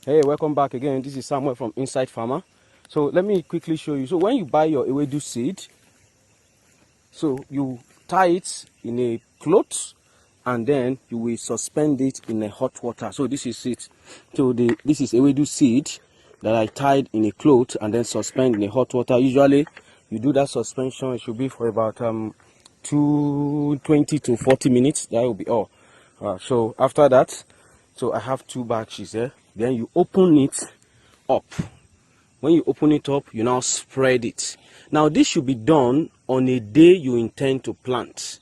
Hey, welcome back again. This is Samuel from Inside Farmer. So let me quickly show you. So when you buy your ewedu seed, so you tie it in a cloth and then you will suspend it in a hot water. So this is it. So this is ewedu seed that I tied in a cloth and then suspend in a hot water. Usually you do that suspension, it should be for about 20 to 40 minutes. That will be all. So after that, so I have two batches here. Then you open it up. When you open it up, you now spread it. Now this should be done on a day you intend to plant.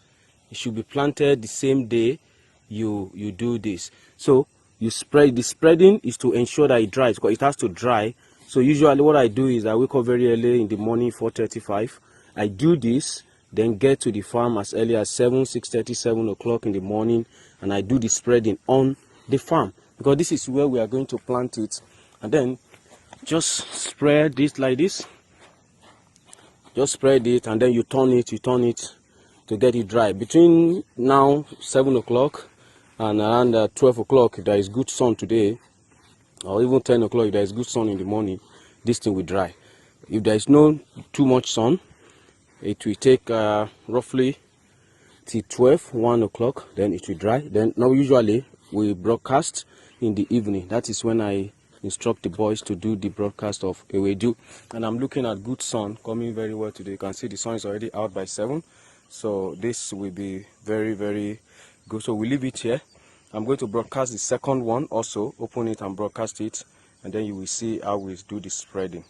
It should be planted the same day you do this. So you spread. The spreading is to ensure that it dries, because it has to dry. So usually what I do is I wake up very early in the morning, 4:35. I do this, then get to the farm as early as 6:30, 7 o'clock in the morning, and I do the spreading on the farm, because this is where we are going to plant it. And then just spread it like this. Just spread it and then you turn it to get it dry. Between now 7 o'clock and around 12 o'clock, if there is good sun today, or even 10 o'clock if there is good sun in the morning, this thing will dry. If there is no too much sun, it will take roughly till 1 o'clock, then it will dry. Then now usually we broadcast in the evening. That is when I instruct the boys to do the broadcast of ewedu. And I'm looking at good sun coming very well today. You can see the sun is already out by 7, so this will be very, very good. So we leave it here. I'm going to broadcast the second one also, open it and broadcast it, and then you will see how we do the spreading.